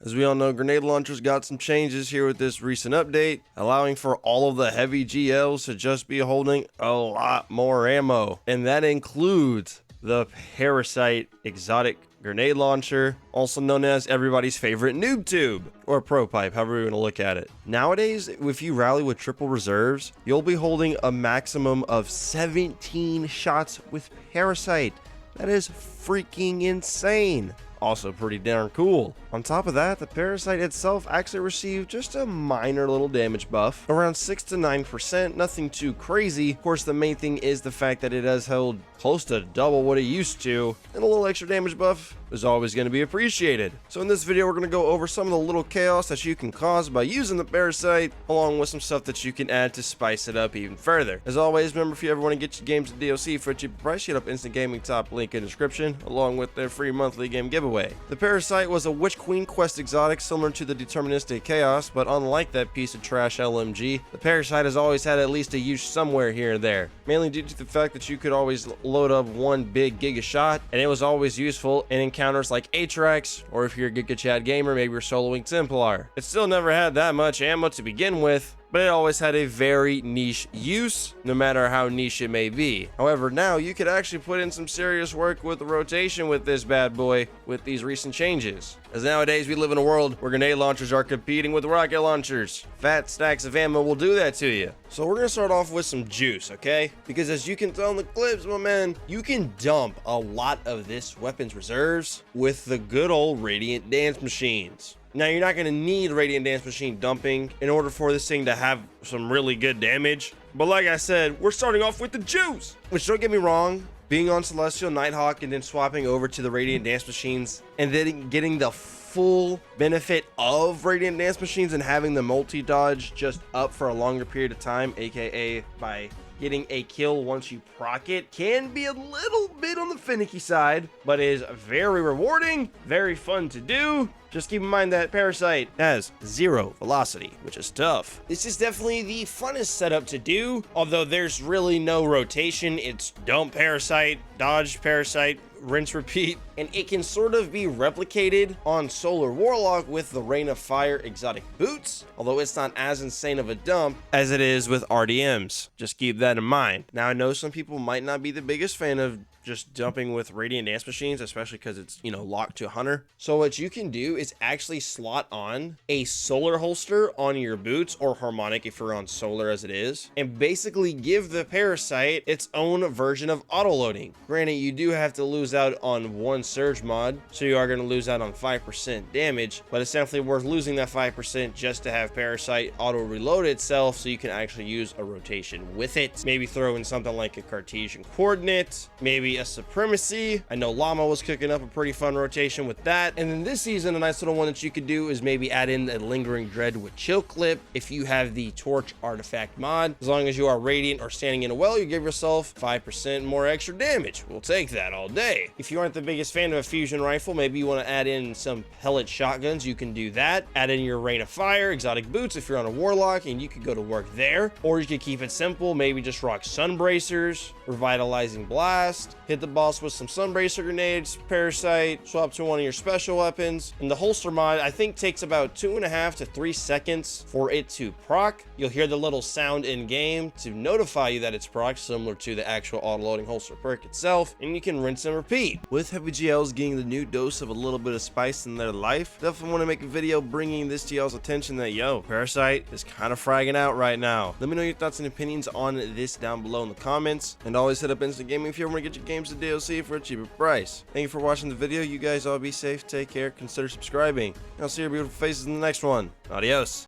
As we all know, grenade launchers got some changes here with this recent update, allowing for all of the heavy GLs to just be holding a lot more ammo. And that includes the Parasite exotic grenade launcher, also known as everybody's favorite noob tube, or pro pipe, however you want to look at it. Nowadays, if you rally with triple reserves, you'll be holding a maximum of 17 shots with Parasite. That is freaking insane. Also pretty darn cool. On top of that, the Parasite itself actually received just a minor little damage buff, around 6 to 9%, nothing too crazy. Of course, the main thing is the fact that it has held close to double what it used to, and a little extra damage buff is always going to be appreciated. So in this video, we're going to go over some of the little chaos that you can cause by using the Parasite, along with some stuff that you can add to spice it up even further. As always, remember, if you ever want to get your games to DLC for a cheaper price, hit up Instant Gaming top link in the description, along with their free monthly game giveaway. The Parasite was a Witch Queen quest exotic similar to the Deterministic Chaos, but unlike that piece of trash LMG, the Parasite has always had at least a use somewhere here and there, mainly due to the fact that you could always load up one big giga shot, and it was always useful in encounters like Atrax, or if you're a Giga Chad gamer, maybe you're soloing Templar. It still never had that much ammo to begin with, but it always had a very niche use, no matter how niche it may be. However, now you could actually put in some serious work with the rotation with this bad boy with these recent changes. As nowadays we live in a world where grenade launchers are competing with rocket launchers. Fat stacks of ammo will do that to you. So we're gonna start off with some juice, okay? Because as you can tell in the clips, my man, you can dump a lot of this weapon's reserves with the good old Radiant Dance Machines. Now, you're not going to need Radiant Dance Machine dumping in order for this thing to have some really good damage. But like I said, we're starting off with the juice. Which, don't get me wrong, being on Celestial Nighthawk and then swapping over to the Radiant Dance Machines and then getting the full benefit of Radiant Dance Machines and having the multi-dodge just up for a longer period of time, aka by getting a kill once you proc it, can be a little bit on the finicky side, but is very rewarding, very fun to do. Just keep in mind that Parasite has 0 velocity, which is tough. This is definitely the funnest setup to do, although there's really no rotation. It's dump Parasite, dodge Parasite, rinse, repeat, and it can sort of be replicated on Solar Warlock with the Rain of Fire exotic boots, although it's not as insane of a dump as it is with RDMs. Just keep that in mind. Now, I know some people might not be the biggest fan of just dumping with Radiant Dance Machines, especially because it's, locked to Hunter. So what you can do is actually slot on a solar holster on your boots, or harmonic if you're on solar as it is, and basically give the Parasite its own version of auto-loading. Granted, you do have to lose out on one surge mod, so you are going to lose out on 5% damage, but it's definitely worth losing that 5% just to have Parasite auto-reload itself so you can actually use a rotation with it. Maybe throw in something like a Cartesian coordinate, maybe a Supremacy. I know Llama was cooking up a pretty fun rotation with that. And then this season, a nice little one that you could do is maybe add in a Lingering Dread with Chill Clip if you have the Torch Artifact mod. As long as you are Radiant or standing in a well, you give yourself 5% more extra damage. We'll take that all day. If you aren't the biggest fan of a fusion rifle, maybe you want to add in some pellet shotguns, you can do that. Add in your Rain of Fire, exotic boots if you're on a Warlock, and you could go to work there. Or you could keep it simple, maybe just rock Sunbracers, Revitalizing Blast, hit the boss with some Sunbracer grenades, Parasite, swap to one of your special weapons. And the holster mod, I think, takes about 2.5 to 3 seconds for it to proc. You'll hear the little sound in game to notify you that it's proc, similar to the actual auto-loading holster perk itself, and you can rinse and repeat. With heavy GLs getting the new dose of a little bit of spice in their life, definitely want to make a video bringing this to y'all's attention that, Parasite is kind of fragging out right now. Let me know your thoughts and opinions on this down below in the comments, and always hit up Instant Gaming if you ever want to get your games to DLC for a cheaper price. Thank you for watching the video. You guys all be safe, take care, consider subscribing, and I'll see your beautiful faces in the next one. Adios.